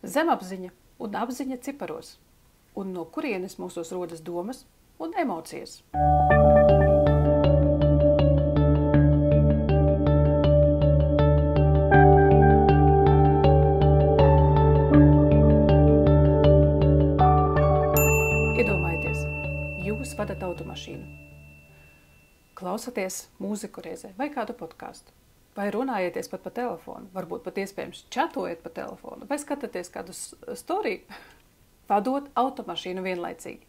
Zemapziņa un apziņa ciparos, un no kurienes mūsos rodas domas un emocijas. Iedomājieties, jūs vadat automašīnu, klausaties mūziku reizē vai kādu podcastu, vai runājieties pat pa telefonu, varbūt pat iespējams čatojiet pa telefonu, vai skatāties kādu storiju, vadot automašīnu vienlaicīgi.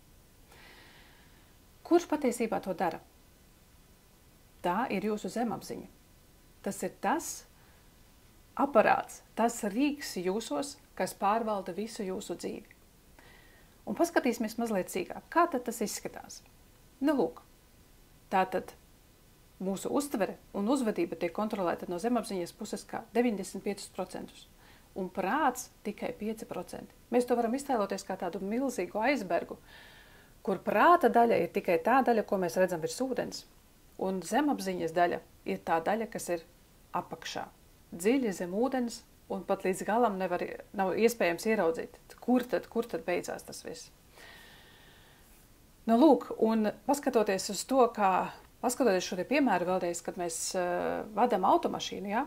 Kurš patiesībā to dara? Tā ir jūsu zemapziņa. Tas ir tas aparāts, tas rīks jūsos, kas pārvalda visu jūsu dzīvi. Un paskatīsimies mazliet sīkāk, kā tad tas izskatās. Nu, lūk, tātad mūsu uztvere un uzvedība tiek kontrolēta no zemapziņas puses kā 95%, un prāts tikai 5%. Mēs to varam iztēloties kā tādu milzīgu aizbergu, kur prāta daļa ir tikai tā daļa, ko mēs redzam virs ūdens, un zemapziņas daļa ir tā daļa, kas ir apakšā, dziļi zem ūdens, un pat līdz galam nav iespējams ieraudzīt, kur tad beidzās tas viss. Nu, lūk, un paskatoties uz to, paskatoties šo piemēru vēlreiz, kad mēs vadam automašīnu, ja?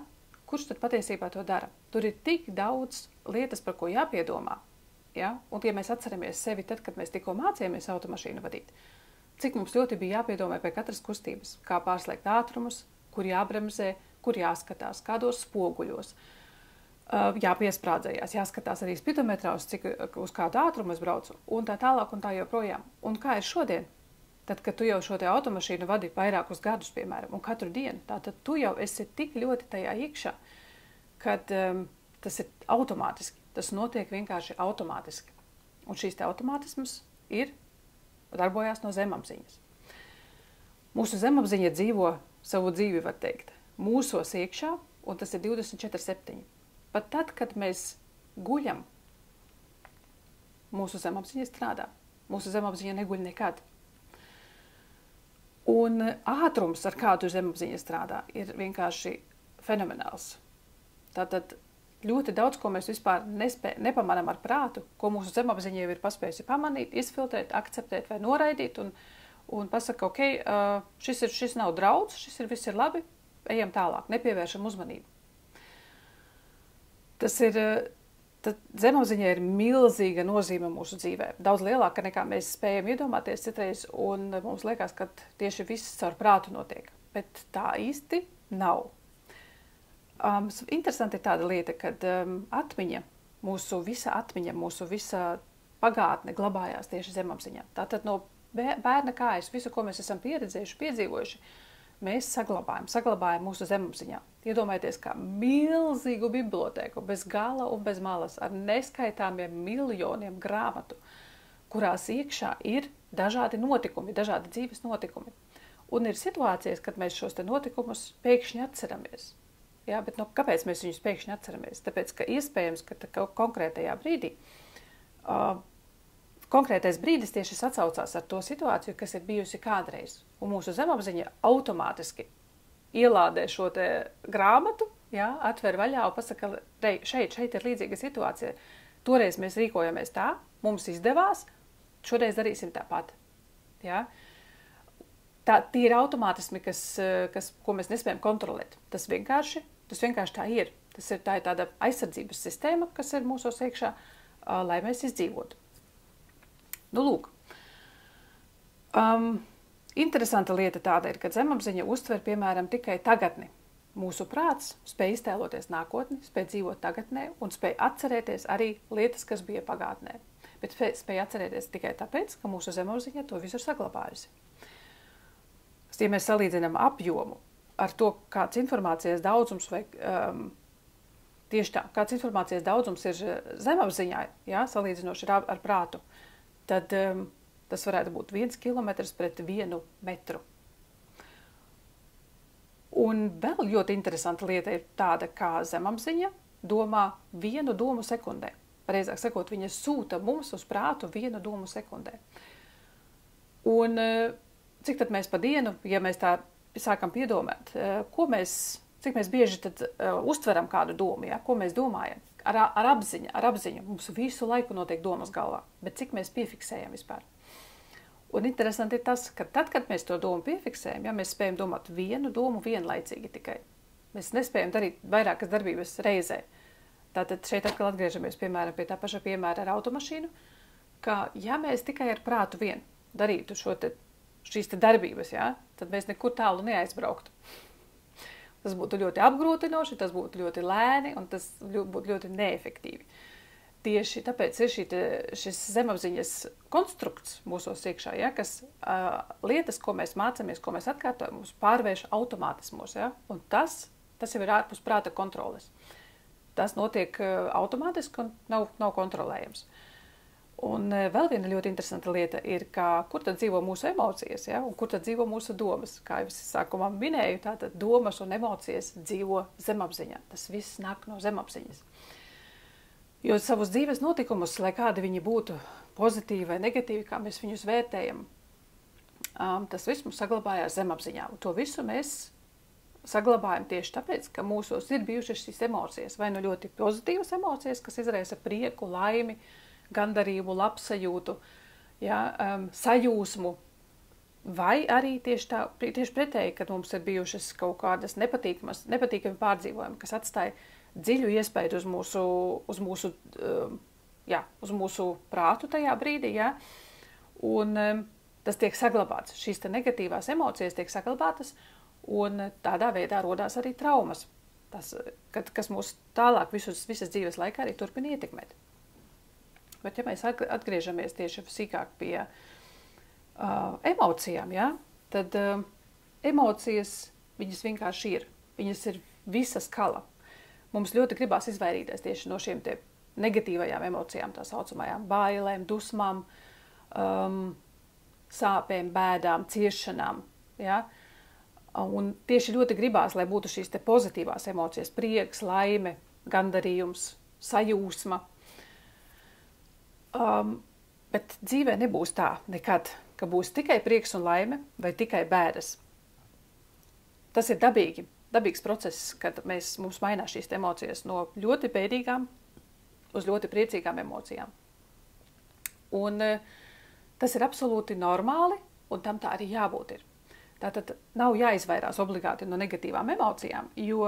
Kurš tad patiesībā to dara? Tur ir tik daudz lietas, par ko jāpiedomā. Ja? Un ja mēs atceramies sevi tad, kad mēs tikko mācījāmies automašīnu vadīt, cik mums ļoti bija jāpiedomā pie katras kustības, kā pārslēgt ātrumus, kur jābremzē, kur jāskatās, kādos spoguļos, jāpiesprādzējās, jāskatās arī spidometrā, uz kādu ātrumu es braucu, un tā tālāk un tā joprojām. Un kā ir šodien? Tad, kad tu jau šo te automašīnu vadi vairākus gadus, piemēram, un katru dienu, tātad tu jau esi tik ļoti tajā iekšā, kad tas ir automātiski. Tas notiek vienkārši automātiski. Un šīs te automātisms darbojās no zemapziņas. Mūsu zemapziņa dzīvo savu dzīvi, var teikt, mūsos iekšā, un tas ir 24/7. Pat tad, kad mēs guļam, mūsu zemapziņa strādā. Mūsu zemapziņa neguļ nekad. Un ātrums, ar kādu zemapziņa strādā, ir vienkārši fenomenāls. Tātad ļoti daudz, ko mēs vispār nepamanām ar prātu, ko mūsu zemapziņa jau ir paspējusi pamanīt, izfiltrēt, akceptēt vai noraidīt, un pasaka, ok, šis nav draudz, viss ir labi, ejam tālāk, nepievēršam uzmanību. Zemapziņai ir milzīga nozīme mūsu dzīvē, daudz lielāka nekā mēs spējam iedomāties citreiz, un mums liekas, ka tieši viss caur prātu notiek, bet tā īsti nav. Interesanti ir tāda lieta, kad mūsu visa pagātne glabājās tieši zemapziņā. Tātad no bērna kājas, visu, ko mēs esam pieredzējuši, piedzīvojuši, mēs saglabājam mūsu zemapziņā. Iedomājieties, kā milzīgu bibliotēku, bez gala un bez malas, ar neskaitāmiem miljoniem grāmatu, kurās iekšā ir dažādi notikumi, dažādi dzīves notikumi. Un ir situācijas, kad mēs šos te notikumus pēkšņi atceramies. Jā, bet kāpēc mēs viņus pēkšņi atceramies? Tāpēc, ka iespējams, ka konkrētajā brīdī, konkrētais brīdis tieši sacaucās ar to situāciju, kas ir bijusi kādreiz. Un mūsu zemapziņa automātiski ielādē šo te grāmatu, jā, atver vaļā un pasaka, šeit ir līdzīga situācija. Toreiz mēs rīkojamies tā, mums izdevās, šoreiz darīsim tāpat. Jā. Tie ir automātismi, ko mēs nespējam kontrolēt. Tas vienkārši tā ir. Tā ir tāda aizsardzības sistēma, kas ir mūsos iekšā, lai mēs izdzīvotu. Nu, lūk. Interesanta lieta tāda ir, ka zemapziņa uztver, piemēram, tikai tagadni. Mūsu prāts spēj iztēloties nākotni, spēj dzīvot tagadnē un spēj atcerēties arī lietas, kas bija pagātnē. Bet spēj atcerēties tikai tāpēc, ka mūsu zemapziņa to visu ir saglabājusi. Ja mēs salīdzinām apjomu ar to, kāds informācijas daudzums tieši tā, kāds informācijas daudzums ir zemapziņā, jā, salīdzinoši ar prātu, tad tas varētu būt 1 kilometrs pret 1 metru. Un vēl ļoti interesanta lieta ir tāda, kā zemapziņa domā 1 domu sekundē. Pareizāk sakot, viņa sūta mums uz prātu 1 domu sekundē. Un cik tad mēs pa dienu, ja mēs tā sākam piedomāt, cik mēs bieži tad uztveram kādu domu, ja? Ko mēs domājam? ar apziņu. Mums visu laiku notiek domas galvā, bet cik mēs piefiksējam vispār. Un interesanti ir tas, ka tad, kad mēs to domu piefiksējam, ja mēs spējam domāt vienu domu vienlaicīgi tikai, mēs nespējam darīt vairākas darbības reizē. Tātad šeit atkal atgriežamies, piemēram, pie tā paša piemēra ar automašīnu, ka ja mēs tikai ar prātu vien darītu šīs darbības, ja, tad mēs nekur tālu neaizbrauktu. Tas būtu ļoti apgrūtinoši, tas būtu ļoti lēni un tas būtu ļoti neefektīvi. Tieši tāpēc ir šis zemapziņas konstrukts mūsos iekšā, ja, kas lietas, ko mēs mācāmies, ko mēs atkārtojam, mūs pārvērš automātismos. Ja, un tas jau ir ārpus prāta kontroles. Tas notiek automātiski un nav kontrolējams. Un vēl viena ļoti interesanta lieta ir, kur tad dzīvo mūsu emocijas, ja? Un kur tad dzīvo mūsu domas. Kā jau es sākumā minēju, tātad domas un emocijas dzīvo zemapziņā. Tas viss nāk no zemapziņas. Jo savus dzīves notikumus, lai kādi viņi būtu pozitīvi vai negatīvi, kā mēs viņus vērtējam, tas viss mums saglabājās zemapziņā. Un to visu mēs saglabājam tieši tāpēc, ka mūsos ir bijušas šīs emocijas, vai nu ļoti pozitīvas emocijas, kas izraisa prieku, laimi, gandarību, labsajūtu, ja, sajūsmu, vai arī tieši pretēji, kad mums ir bijušas kaut kādas nepatīkami pārdzīvojumi, kas atstāja dziļu iespaidu uz mūsu prātu tajā brīdī, ja, un tas tiek saglabāts. Šīs negatīvās emocijas tiek saglabātas, un tādā veidā rodās arī traumas, kas mūs tālāk visas dzīves laikā arī turpina ietekmēt. Bet ja mēs atgriežamies tieši sīkāk pie emocijām, ja, tad emocijas, viņas vienkārši ir. Viņas ir visa skala. Mums ļoti gribās izvairīties tieši no šiem te negatīvajām emocijām, tā saucamajām bailēm, dusmām, sāpēm, bēdām, ciešanām. Ja. Un tieši ļoti gribās, lai būtu šīs te pozitīvās emocijas, prieks, laime, gandarījums, sajūsma. Bet dzīvē nebūs tā nekad, ka būs tikai prieks un laime vai tikai bēdas. Tas ir dabīgs process, kad mums mainās šīs emocijas no ļoti bēdīgām uz ļoti priecīgām emocijām. Un tas ir absolūti normāli, un tam tā arī jābūt ir. Tātad nav jāizvairās obligāti no negatīvām emocijām, jo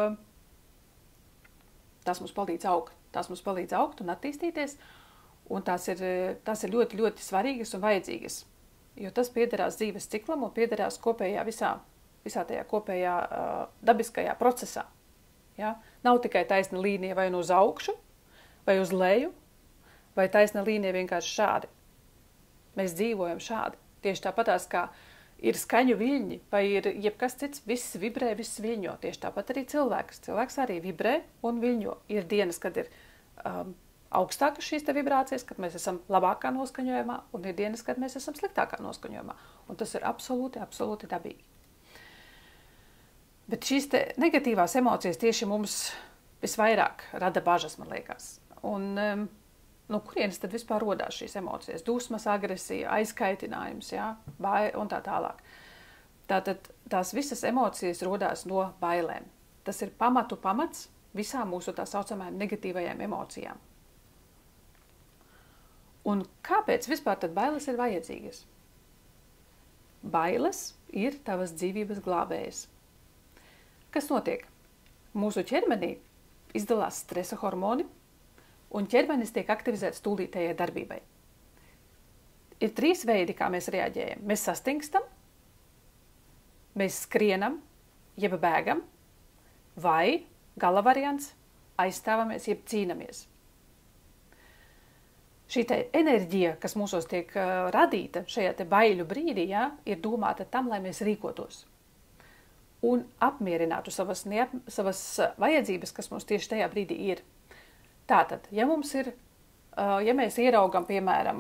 tas mums palīdz augt. Tas mums palīdz augt un attīstīties, un tās ir ļoti, ļoti svarīgas un vajadzīgas, jo tas piederās dzīves ciklam un piederās visā tajā kopējā dabiskajā procesā. Ja? Nav tikai taisna līnija vai nu uz augšu, vai uz leju, vai taisna līnija vienkārši šādi. Mēs dzīvojam šādi. Tieši tāpatās, kā ir skaņu viļņi, vai ir jebkas cits, viss vibrē, viss viļņo. Tieši tāpat arī cilvēks. Cilvēks arī vibrē un viļņo. Ir dienas, kad ir augstākas šīs vibrācijas, kad mēs esam labākā noskaņojumā, un ir dienas, kad mēs esam sliktākā noskaņojumā. Un tas ir absolūti, absolūti dabīgi. Bet šīs negatīvās emocijas tieši mums visvairāk rada bažas, man liekas. Un no kurienes tad vispār rodās šīs emocijas? Dusmas, agresija, aizkaitinājums, ja? Un tā tālāk. Tātad tās visas emocijas rodās no bailēm. Tas ir pamats visām mūsu tā saucamajām negatīvajām emocijām. Un kāpēc vispār tad bailes ir vajadzīgas? Bailes ir tavas dzīvības glābējas. Kas notiek? Mūsu ķermenī izdalās stresa hormoni, un ķermenis tiek aktivizēts tūlītējai darbībai. Ir 3 veidi, kā mēs reaģējam. Mēs sastingstam, mēs skrienam, jeb bēgam, vai gala variants aizstāvamies, jeb cīnamies. Šī enerģija, kas mūsos tiek radīta šajā baiļu brīdī, ja, ir domāta tam, lai mēs rīkotos un apmierinātu savas vajadzības, kas mums tieši tajā brīdī ir. Tātad, ja mēs ieraugam, piemēram,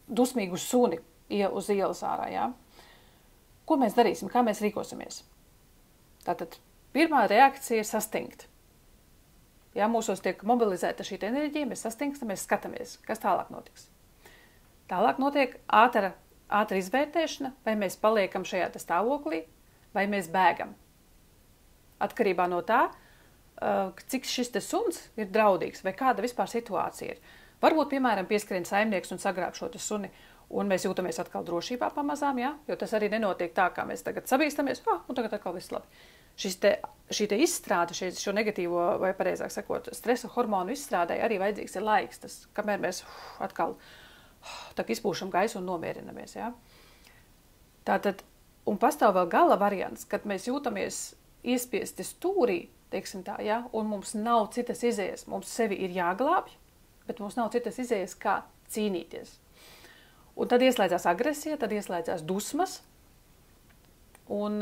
dusmīgu suni uz ielas ārā, ja, ko mēs darīsim, kā mēs rīkosimies? Tātad, pirmā reakcija ir sastingt. Ja mūsos tiek mobilizēta šī enerģija, mēs sastingstam, mēs skatāmies, kas tālāk notiks. Tālāk notiek ātra izvērtēšana, vai mēs paliekam šajā stāvoklī, vai mēs bēgam. Atkarībā no tā, cik šis te suns ir draudīgs vai kāda vispār situācija ir. Varbūt, piemēram, pieskrien saimnieks un sagrāb šo te suni, un mēs jūtamies atkal drošībā pamazām, ja? Jo tas arī nenotiek tā, kā mēs tagad sabīstamies, un tagad atkal viss labi. Šī te izstrāde, šo negatīvo, vai pareizāk sakot, stresa hormonu izstrādē arī vajadzīgs ir laiks, tas, kamēr mēs atkal izpūšam gaisu un nomierinamies, ja? Tātad, un pastāv vēl gala variants, kad mēs jūtamies iespiesti stūrī, teiksim tā, ja? Un mums nav citas izējas, mums sevi ir jāglābj, bet mums nav citas izējas, kā cīnīties. Un tad ieslēdzās agresija, tad ieslēdzās dusmas, un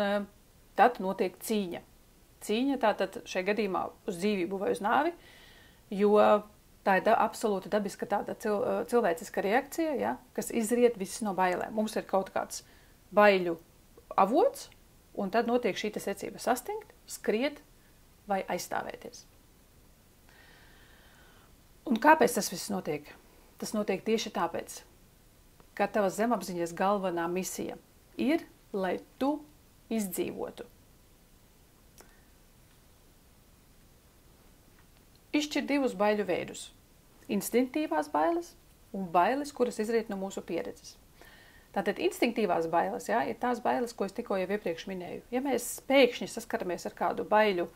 tad notiek cīņa. Cīņa tātad šajā gadījumā uz dzīvību vai uz nāvi, jo tā ir absolūti dabiska tāda cilvēciska reakcija, ja, kas izriet viss no bailēm. Mums ir kaut kāds baiļu avots, un tad notiek šī secība sastingt, skriet vai aizstāvēties. Un kāpēc tas viss notiek? Tas notiek tieši tāpēc, ka tavas zemapziņas galvenā misija ir, lai tu izdzīvotu. Izšķir divus baiļu veidus. Instinktīvās bailes un bailes, kuras izriet no mūsu pieredzes. Tātad instinktīvās bailes, ja, ir tās bailes, ko es tikko jau iepriekš minēju. Ja mēs pēkšņi saskaramies ar kādu baiļu,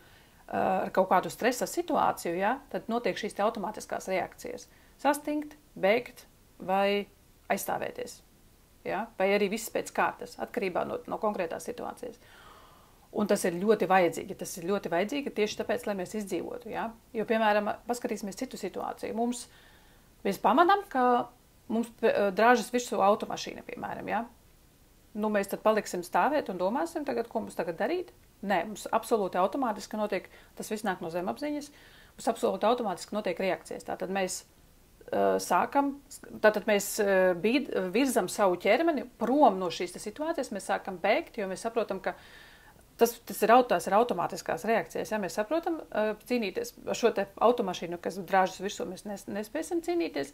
ar kaut kādu stresa situāciju, ja, tad notiek šīs te automātiskās reakcijas. Sastingt, bēgt vai aizstāvēties. Ja, vai arī viss pēc kārtas, atkarībā no konkrētās situācijas. Un tas ir ļoti vajadzīgi. Tas ir ļoti vajadzīgi tieši tāpēc, lai mēs izdzīvotu. Ja? Jo, piemēram, paskatīsimies citu situāciju. Mēs pamanām, ka mums drāžas virsū automašīna, piemēram. Ja? Nu, mēs tad paliksim stāvēt un domāsim, tagad, ko mums tagad darīt. Nē, mums absolūti automātiski notiek, tas viss nāk no zemapziņas, mums absolūti automātiski notiek reakcijas. Tātad mēs virzam savu ķermeni prom no šīs situācijas, mēs sākam bēgt, jo mēs saprotam, ka tas ir automātiskās reakcijas. Ja? Mēs saprotam cīnīties ar šo te automašīnu, kas drāžas virsū, mēs nespēsim cīnīties,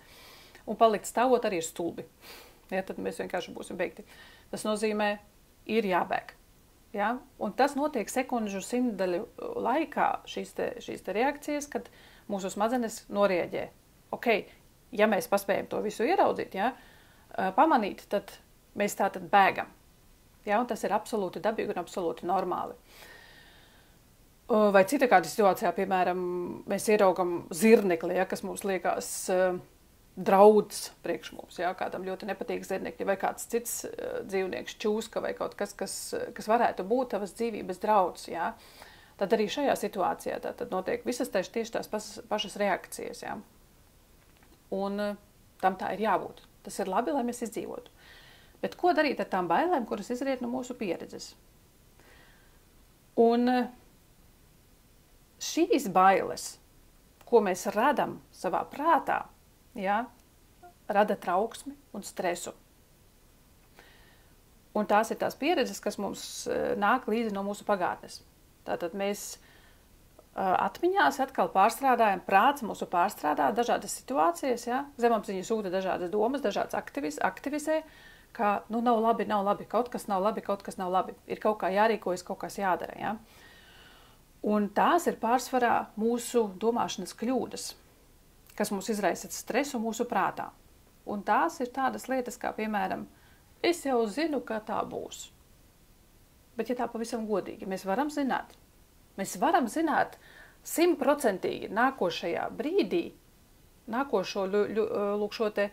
un palikt stāvot arī ir stulbi. Ja? Tad mēs vienkārši būsim beigti. Tas nozīmē, ir jābēg. Ja? Un tas notiek sekundžu simtdaļu laikā, šīs te reakcijas, kad mūsu smadzenes norieģē. Ok, ja mēs paspējam to visu ieraudzīt, ja, pamanīt, tad mēs tātad bēgam. Ja? Un tas ir absolūti dabīgi un absolūti normāli. Vai cita kāda situācijā, piemēram, mēs ieraugam zirnekli, ja, kas mums liekas draudz priekš mums, ja, kādam ļoti nepatīk zirnekļi, vai kāds cits dzīvnieks čūska vai kaut kas kas varētu būt tavas dzīvības draudz, ja. Tad arī šajā situācijā tad notiek visas tieši tās pašas reakcijas, ja. Un tam tā ir jābūt. Tas ir labi, lai mēs izdzīvotu. Bet ko darīt ar tām bailēm, kuras izriet no mūsu pieredzes? Un šīs bailes, ko mēs radam savā prātā, ja, rada trauksmi un stresu. Un tās ir tās pieredzes, kas mums nāk līdzi no mūsu pagātnes. Tātad mēs atmiņās atkal pārstrādājam, prāts mūsu pārstrādā dažādas situācijas, ja, zemapziņa sūta dažādas domas, dažādas aktivizē, ka, nu, nav labi, kaut kas nav labi, ir kaut kā jārīkojas, kaut kas jādara, ja. Un tās ir pārsvarā mūsu domāšanas kļūdas, kas mums izraisa stresu mūsu prātā. Un tās ir tādas lietas, kā, piemēram, es jau zinu, kā tā būs. Bet, ja tā pavisam godīgi, mēs varam zināt 100% nākošajā brīdī, nākošajā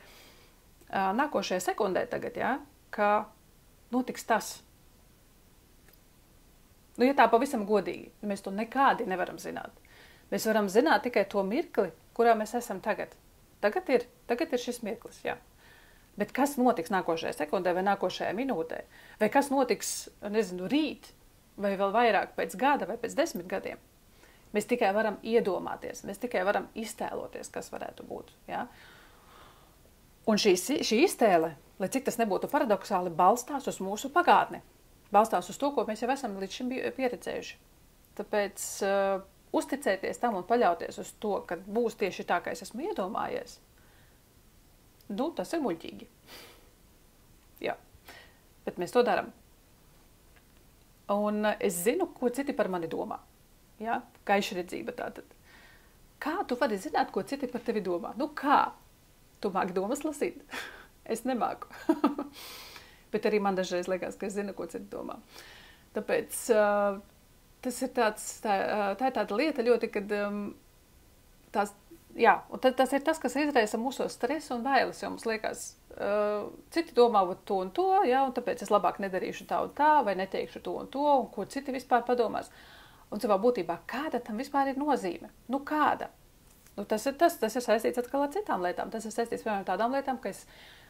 sekundē tagad, ja, ka notiks tas. Nu, ja tā pavisam godīgi, mēs to nekādi nevaram zināt. Mēs varam zināt tikai to mirkli, kurā mēs esam tagad. Tagad ir šis mirklis, jā. Bet kas notiks nākošajā sekundē vai nākošajā minūtē? Vai kas notiks, nezinu, rīt? Vai vēl vairāk pēc gada vai pēc 10 gadiem? Mēs tikai varam iedomāties, mēs tikai varam iztēloties, kas varētu būt, jā. Un šī iztēle, lai cik tas nebūtu paradoksāli, balstās uz mūsu pagātni. Balstās uz to, ko mēs jau esam līdz šim pieredzējuši. Tāpēc uzticēties tam un paļauties uz to, ka būs tieši tā, kā es esmu iedomājies, nu, tas ir muļķīgi. Jā, bet mēs to daram. Un es zinu, ko citi par mani domā. Ja? Gaišredzība tātad. Kā tu vari zināt, ko citi par tevi domā? Nu kā? Tu māki domas lasīt? Es nemāku. Bet arī man dažreiz liekas, ka es zinu, ko citi domā. Tāpēc tas ir tā ir tāda lieta ļoti, kad tas ir tas, kas izraisa mūsos stresu un bailes, jo mums liekas, citi domā to un to, ja, un tāpēc es labāk nedarīšu tā un tā, vai neteikšu to un to, un ko citi vispār padomās. Un savā būtībā, kāda tam vispār ir nozīme? Nu, kāda? Nu, tas ir saistīts atkal ar citām lietām. Tas ir saistīts, piemēram, tādām lietām, ka es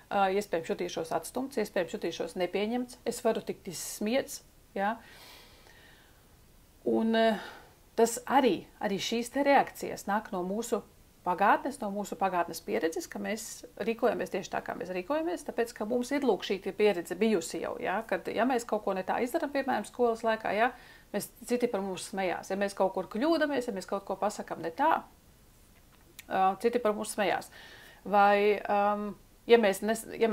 iespējams jutīšos atstumts, iespējams jutīšos nepieņemts, es varu tikt izsmiets, ja? Un tas arī šīs te reakcijas nāk no mūsu pagātnes pieredzes, ka mēs rīkojamies tieši tā, kā mēs rīkojamies, tāpēc, ka mums ir lūk šī pieredze bijusi jau, ja? Kad, ja mēs kaut ko ne tā izdaram, piemēram, skolas laikā, ja? Citi par mums smējās, ja mēs kaut kur kļūdamies, ja mēs kaut ko pasakam ne tā, citi par mums smējās. Vai, ja mēs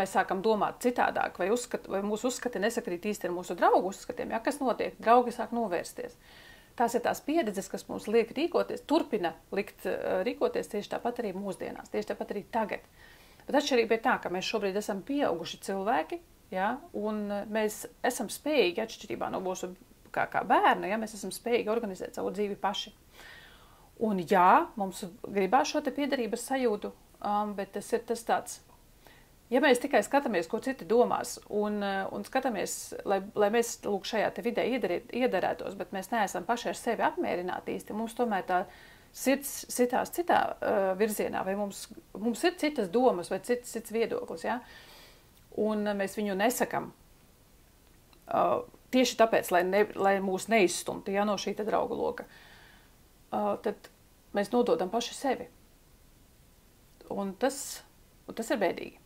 sākam domāt citādāk, vai mūsu uzskati nesakrīt īsti ar mūsu draugu uzskatiem, ja, kas notiek? Draugi sāk novērsties. Tās ir tās pieredzes, kas mums liek rīkoties, turpina likt rīkoties tieši tāpat arī mūsdienās, tieši tāpat arī tagad. Bet atšķirība ir tā, ka mēs šobrīd esam pieauguši cilvēki, ja, un mēs esam spējīgi, atšķirībā no mūsu kā bērni, ja, mēs esam spējīgi organizēt savu dzīvi paši. Un jā, mums gribās šo te piederības sajūtu, bet tas ir tas tāds, ja mēs tikai skatāmies, ko citi domās, un skatāmies, lai mēs lūk šajā te vidē iederētos, bet mēs neesam paši ar sevi apmierināti īsti, mums tomēr tā sirds sitās citā virzienā, vai mums ir citas domas vai cits viedoklis, ja? Un mēs viņu nesakam tieši tāpēc, lai mūs neizstumtu, ja, no šī te draugu loka. Tad mēs nododam paši sevi. Un tas ir bēdīgi.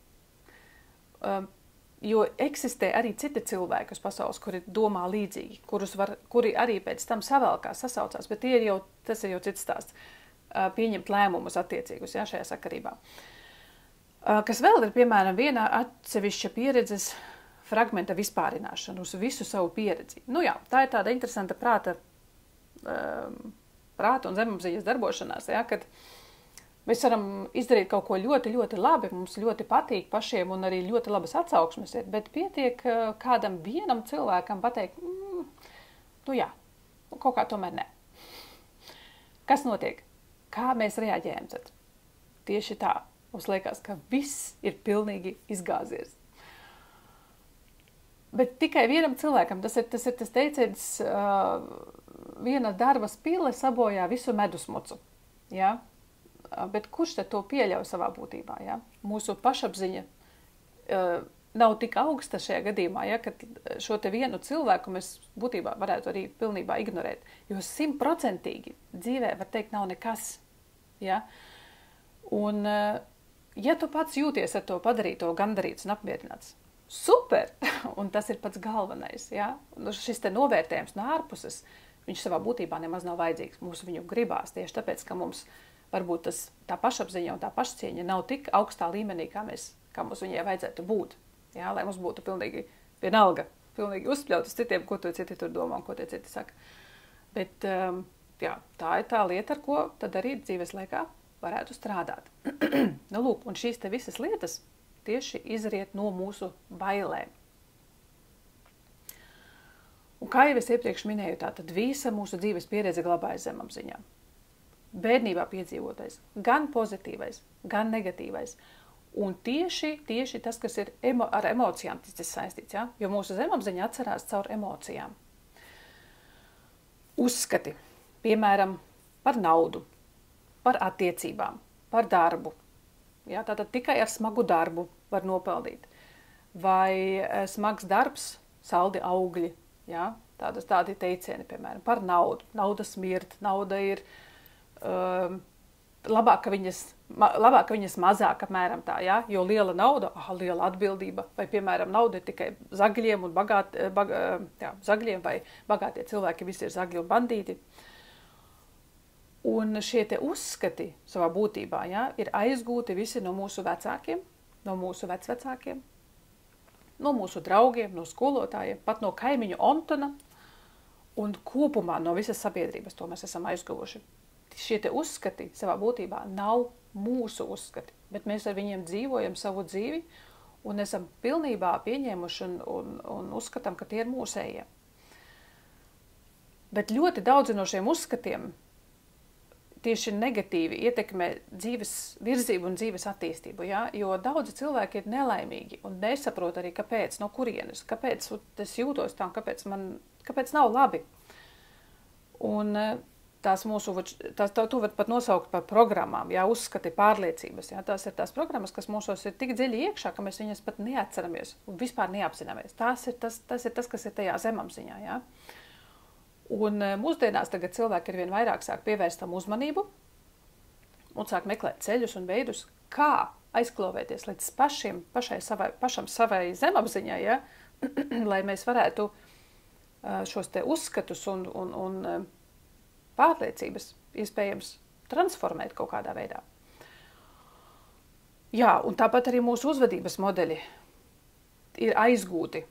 Jo eksistē arī citi cilvēki uz pasaules, kuri domā līdzīgi, kuri arī pēc tam savēlkās, sasaucās, bet tas ir jau cits stāsts. Pieņemt lēmumus attiecīgus, ja, šajā sakarībā. Kas vēl ir, piemēram, viena atsevišķa pieredzes fragmenta vispārināšana uz visu savu pieredzi. Nu jā, tā ir tāda interesanta prāta un zemapziņas darbošanās, ja, kad mēs varam izdarīt kaut ko ļoti, ļoti labi, mums ļoti patīk pašiem un arī ļoti labas atsauksmes ir, bet pietiek kādam vienam cilvēkam pateikt, nu jā, kaut kā tomēr ne. Kas notiek? Kā mēs reaģējam tad? Tieši tā. Mums liekas, ka viss ir pilnīgi izgāzies. Bet tikai vienam cilvēkam, tas ir tas teiciens, viena darba spile sabojā visu medusmucu. Ja? Bet kurš tad to pieļauj savā būtībā? Ja? Mūsu pašapziņa nav tik augsta šajā gadījumā, ja? Kad šo te vienu cilvēku mēs būtībā varētu arī pilnībā ignorēt. Jo 100% dzīvē, var teikt, nav nekas. Ja? Un, ja tu pats jūties ar to padarīto, gandarīts un apmierināts, super! Un tas ir pats galvenais. Ja? Šis te novērtējums no ārpuses, viņš savā būtībā nemaz nav vajadzīgs. Mums viņu gribās tieši tāpēc, ka mums varbūt tā pašapziņa un tā pašcieņa nav tik augstā līmenī, kā mums viņai vajadzētu būt. Ja? Lai mums būtu pilnīgi vienalga, pilnīgi uzspļaut uz citiem, ko citi tur domā un ko tie citi saka. Bet jā, tā ir tā lieta, ar ko tad arī dzīves laikā varētu strādāt. Nu, lūk, un šīs te visas lietas tieši izriet no mūsu bailēm. Un kā jau es iepriekš minēju, tātad visa mūsu dzīves pieredze glabājas zemapziņā. Bērnībā piedzīvotais, gan pozitīvais, gan negatīvais. Un tieši tas, kas ir ar emocijām ticis saistīts, ja? Jo mūsu zemapziņa atcerās caur emocijām. Uzskati, piemēram, par naudu, par attiecībām, par darbu. Ja? Tātad tikai ar smagu darbu var nopelnīt. Vai smags darbs, saldi augļi. Ja? Tādi teicieni, piemēram, par naudu. Nauda smirt, nauda ir labāk, ka viņas mazāk, apmēram tā, ja? Jo liela nauda, liela atbildība, vai, piemēram, nauda ir tikai zagļiem, zagļiem vai bagātie cilvēki, visi ir zagļi un bandīti. Un šie te uzskati savā būtībā, ja, ir aizgūti visi no mūsu vecākiem, no mūsu vecvecākiem, no mūsu draugiem, no skolotājiem, pat no kaimiņu Ontona. Un kopumā no visas sabiedrības to mēs esam aizguvuši. Šie te uzskati savā būtībā nav mūsu uzskati, bet mēs ar viņiem dzīvojam savu dzīvi un esam pilnībā pieņēmuši un uzskatām, ka tie ir mūsējie. Bet ļoti daudzi no šiem uzskatiem tieši negatīvi ietekmē dzīves virzību un dzīves attīstību, ja? Jo daudzi cilvēki ir nelaimīgi un nesaprot arī, kāpēc, no kurienes, kāpēc es jūtos tā, kāpēc nav labi. Un to var pat nosaukt par programmām, ja? Uzskati, pārliecības. Ja? Tās ir tās programmas, kas mūsos ir tik dziļi iekšā, ka mēs viņas pat neatceramies un vispār neapzināmies. Tas ir tas, kas ir tajā zemapziņā. Ja? Un mūsdienās tagad cilvēki arvien vairāk sāk pievērst tam uzmanību un sāk meklēt ceļus un veidus, kā aizklovēties līdz pašam savai zemapziņai, ja? Lai mēs varētu šos te uzskatus un pārliecības iespējams transformēt kaut kādā veidā. Jā, un tāpat arī mūsu uzvedības modeļi ir aizgūti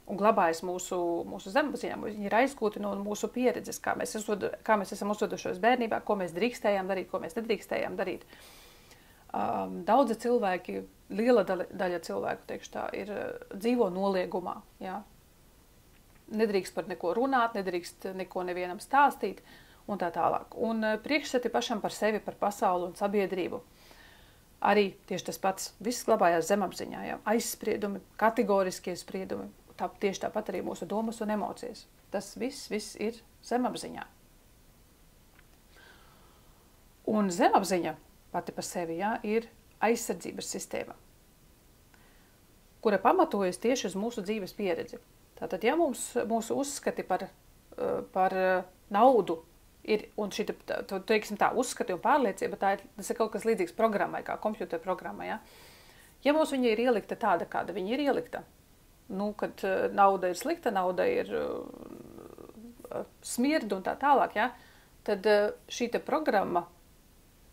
un glabājas mūsu zemapziņā. Viņi ir aizgūti no mūsu pieredzes, kā mēs esam uzvedušos bērnībā, ko mēs drīkstējām darīt, ko mēs nedrīkstējām darīt. Daudzi cilvēki, liela daļa cilvēku, teikšu tā, dzīvo noliegumā. Ja? Nedrīkst par neko runāt, nedrīkst neko nevienam stāstīt un tā tālāk. Un priekšstati pašam par sevi, par pasauli un sabiedrību. Arī tieši tas pats, viss glabājās zemapziņā. Ja? Aizspriedumi, kategoriskie spriedumi. Tieši tāpat arī mūsu domas un emocijas. Tas viss ir zemapziņā. Un zemapziņa pati par sevi ir aizsardzības sistēma, kura pamatojas tieši uz mūsu dzīves pieredzi. Tātad, ja mūsu uzskati par naudu ir, un teiksim tā, uzskati un pārliecība, tas ir kaut kas līdzīgs programmai, kā kompjutera programmai. Ja mums viņa ir ielikta tāda, kāda viņa ir ielikta, kad nauda ir slikta, nauda ir smirda un tā tālāk, ja, tad šī programma,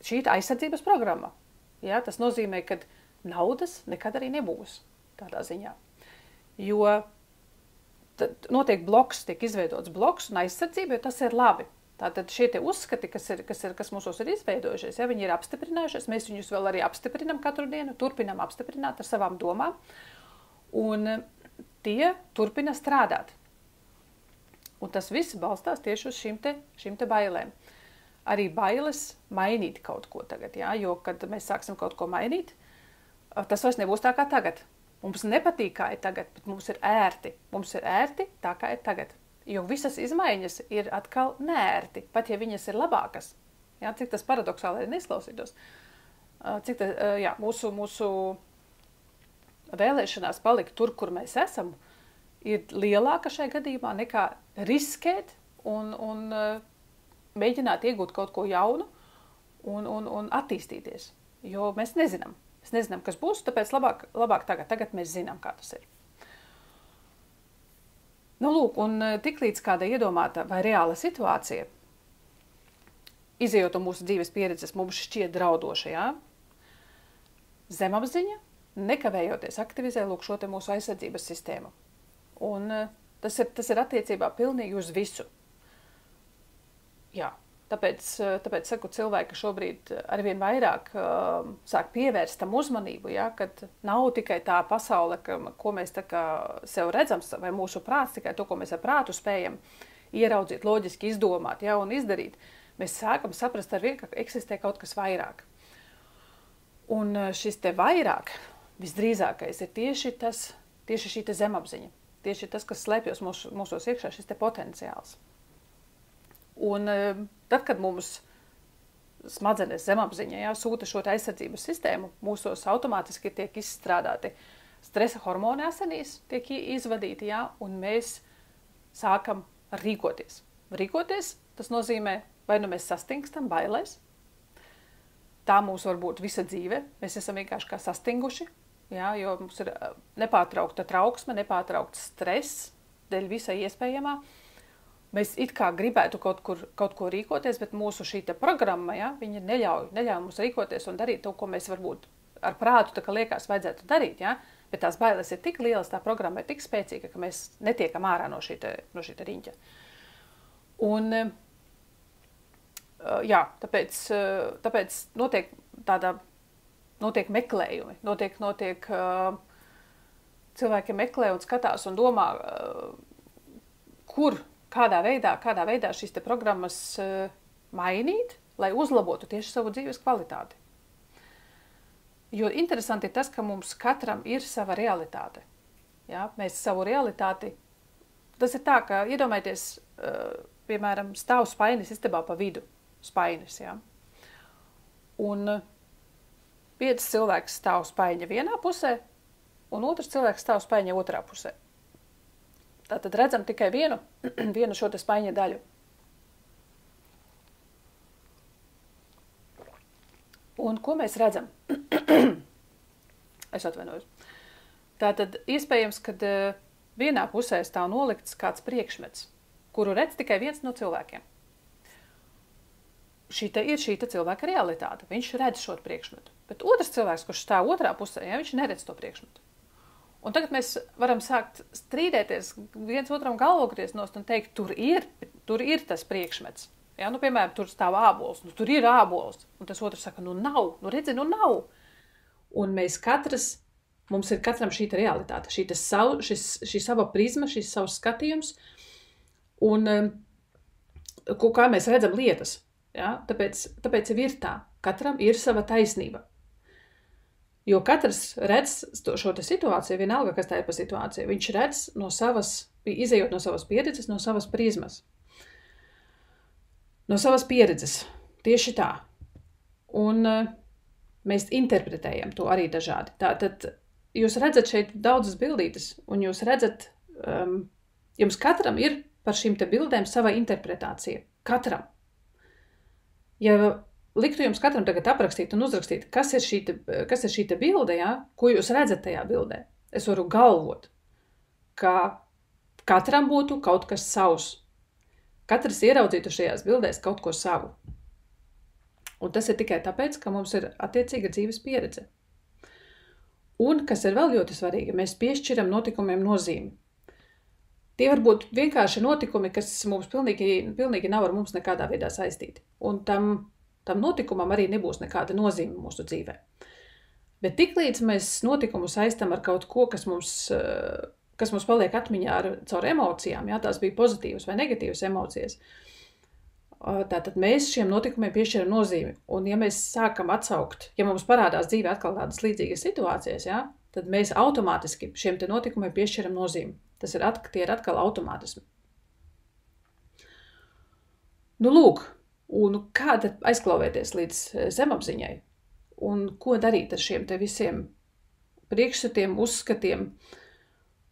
šī aizsardzības programma, ja, tas nozīmē, ka naudas nekad arī nebūs tādā ziņā. Jo notiek bloks, tiek izveidots bloks un aizsardzība, jo tas ir labi. Tātad šie te uzskati, kas mūsos ir izveidojušies, ja, viņi ir apstiprinājušies, mēs viņus vēl arī apstiprinam katru dienu, turpinam apstiprināt ar savām domām, un tie turpina strādāt. Un tas viss balstās tieši uz šīm te bailēm. Arī bailes mainīt kaut ko tagad, ja? Jo, kad mēs sāksim kaut ko mainīt, tas vairs nebūs tā kā tagad. Mums nepatīk, kā ir tagad, bet mums ir ērti. Mums ir ērti tā, kā ir tagad. Jo visas izmaiņas ir atkal neērti, pat ja viņas ir labākas. Ja? Cik tas paradoksāli arī neizklausītos. Mūsu vēlēšanās palikt tur, kur mēs esam, ir lielāka šai gadījumā nekā riskēt un mēģināt iegūt kaut ko jaunu un attīstīties. Jo mēs nezinām. Mēs nezinām, kas būs, tāpēc labāk tagad. Tagad mēs zinām, kā tas ir. Lūk, un tiklīdz kāda iedomāta vai reāla situācija, izejot no mūsu dzīves pieredzes, mums šķiet draudoša, ja? Zemapziņa nekavējoties aktivizē šo te mūsu aizsardzības sistēmu. Un tas ir attiecībā pilnīgi uz visu. Jā, tāpēc saku, cilvēki šobrīd arvien vairāk sāk pievērst tam uzmanību, ja, kad nav tikai tā pasaule, ko mēs tā kā sev redzam, vai mūsu prāts, tikai to, ko mēs ar prātu spējam ieraudzīt, loģiski izdomāt, ja, un izdarīt. Mēs sākam saprast arvien, ka eksistē kaut kas vairāk. Un šis te vairāk visdrīzākais ir tieši šī te zemapziņa. Tieši tas, kas slēpjas mūsos iekšā, šis te potenciāls. Un tad, kad mums smadzenes zemapziņa sūta šo aizsardzības sistēmu, mūsos automātiski tiek izstrādāti stresa hormoni asinīs, tiek izvadīti, un mēs sākam rīkoties. Rīkoties, tas nozīmē, vai nu mēs sastingstam bailēs, tā mums var būt visa dzīve, mēs esam vienkārši kā sastinguši, jo mums ir nepārtraukta trauksme, nepārtraukts stress dēļ visai iespējamā. Mēs it kā gribētu kaut ko rīkoties, bet mūsu šī programma, viņa neļauj mums rīkoties un darīt to, ko mēs varbūt ar prātu tā kā liekas vajadzētu darīt. Bet tās bailes ir tik lielas, tā programma ir tik spēcīga, ka mēs netiekam ārā no šī riņķa. Un, jā, tāpēc notiek meklējumi, notiek cilvēki meklē un skatās un domā, kādā veidā šīs te programmas mainīt, lai uzlabotu tieši savu dzīves kvalitāti. Jo interesanti ir tas, ka mums katram ir sava realitāte. Ja? Mēs savu realitāti, tas ir tā, ka iedomājieties, piemēram, stāv spainis istabā pa vidu, spainis, ja? Un viens cilvēks stāv spaiņa vienā pusē, un otrs cilvēks stāv spaiņa otrā pusē. Tātad redzam tikai vienu šo te spaiņa daļu. Un ko mēs redzam? Es atvainojos. Tātad iespējams, ka vienā pusē stāv nolikts kāds priekšmets, kuru redz tikai viens no cilvēkiem. Šī cilvēka realitāte. Viņš redz šo priekšmetu. Bet otrs cilvēks, kurš stāv otrā pusē, ja, viņš neredz to priekšmetu. Un tagad mēs varam sākt strīdēties, viens otram galvogriez nost un teikt, tur ir tas priekšmets. Ja, nu, piemēram, tur stāv ābols, tur ir ābols. Un tas otrs saka, nav, redzi, nav. Un mums ir katram šī realitāte, šī sava prizma, šis savs skatījums, un kā mēs redzam lietas. Ja? Tāpēc ir tā, katram ir sava taisnība. Jo katrs redz šo situāciju, vienalga, kas tā ir pa situāciju, viņš redz izejot no savas pieredzes, no savas prizmas. No savas pieredzes, tieši tā. Un mēs interpretējam to arī dažādi. Tātad jūs redzat šeit daudzas bildītes, un jūs redzat, jums katram ir par šīm te bildēm sava interpretācija. Katram. Ja liktu jums katram tagad aprakstīt un uzrakstīt, kas ir šī te bilde, ja? Ko jūs redzat tajā bildē, es varu galvot, ka katram būtu kaut kas savs. Katrs ieraudzītu šajās bildēs kaut ko savu. Un tas ir tikai tāpēc, ka mums ir attiecīga dzīves pieredze. Un, kas ir vēl ļoti svarīgi, mēs piešķiram notikumiem nozīmi. Tie var būt vienkārši notikumi, kas mums pilnīgi nav ar mums nekādā veidā saistīti. Un tam notikumam arī nebūs nekāda nozīme mūsu dzīvē. Bet tiklīdz mēs notikumu saistam ar kaut ko, kas mums paliek atmiņā caur emocijām, ja, tās bija pozitīvas vai negatīvas emocijas, tātad mēs šiem notikumiem piešķiram nozīmi. Un ja mēs sākam atsaukt, ja mums parādās dzīvē atkal tādas līdzīgas situācijas, ja, tad mēs automātiski šiem te notikumiem piešķiram nozīmi. Tie ir atkal automātismi. Nu, lūk, un kā tad aizklauvēties līdz zemapziņai? Un ko darīt ar šiem te visiem priekšstatiem, uzskatiem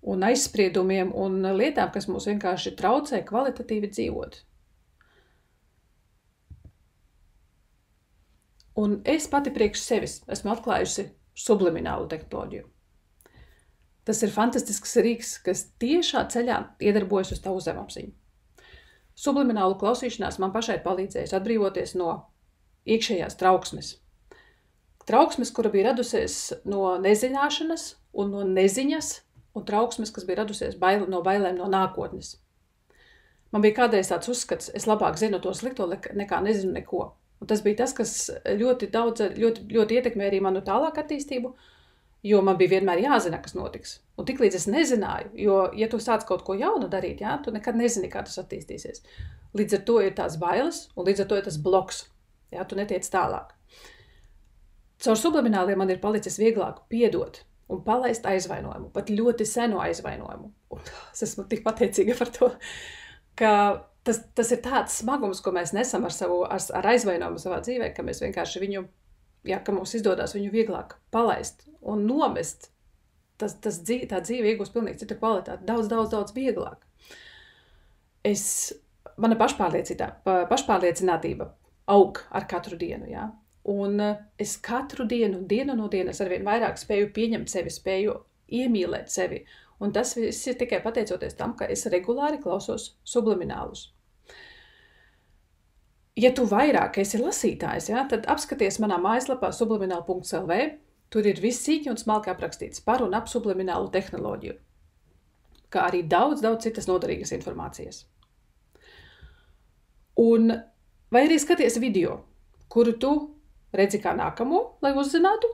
un aizspriedumiem un lietām, kas mūs vienkārši traucē kvalitatīvi dzīvot? Un es pati priekš sevis esmu atklājusi subliminālu tehnoloģiju. Tas ir fantastisks rīks, kas tiešā ceļā iedarbojas uz tavu zemapziņu. Subliminālu klausīšanās man pašai palīdzējas atbrīvoties no iekšējās trauksmes. Trauksmes, kura bija radusies no nezināšanas un no neziņas, un trauksmes, kas bija radusies no bailēm no nākotnes. Man bija kādreiz tāds uzskats, es labāk zinu to slikto, nekā nezinu neko. Un tas bija tas, kas ļoti ietekmē arī manu tālāku attīstību, jo man bija vienmēr jāzina, kas notiks. Un tiklīdz es nezināju, jo, ja tu sāc kaut ko jaunu darīt, ja, tu nekad nezini, kā tas attīstīsies. Līdz ar to ir tās bailes, un līdz ar to ir tas bloks. Ja, tu netiec tālāk. Caur sublimināliem man ir palicis vieglāk piedot un palaist aizvainojumu, pat ļoti senu aizvainojumu. Un es esmu tik pateicīga par to, ka tas ir tāds smagums, ko mēs nesam ar aizvainojumu savā dzīvē, ka mēs vienkārši ka mums izdodās viņu vieglāk palaist un nomest. Tā dzīve iegūst pilnīgi citu kvalitāti, daudz vieglāk. Mana pašpārliecinātība aug ar katru dienu, jā. Un es katru dienu no dienas arvien vairāk spēju pieņemt sevi, spēju iemīlēt sevi. Un tas viss ir tikai pateicoties tam, ka es regulāri klausos subliminālus. Ja tu vairāk esi lasītājs, ja, tad apskaties manā mājaslapā subliminal.lv. Tur ir viss sīki un smalki aprakstīts par un ap subliminālu tehnoloģiju, kā arī daudz citas noderīgas informācijas. Un vai arī skaties video, kuru tu redzi kā nākamo, lai uzzinātu,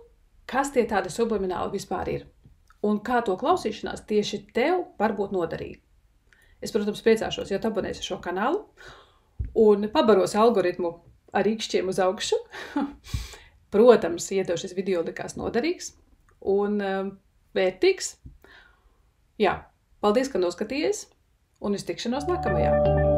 kas tie tādi sublimināli vispār ir un kā to klausīšanās tieši tev var būt noderīga. Es, protams, priecāšos, ja tu abonēsi šo kanālu un pabaros algoritmu ar īkšķiem uz augšu. Protams, ja tev šis video likās noderīgs un vērtīgs. Jā, paldies, ka noskatījies un uz tikšanos nākamajā.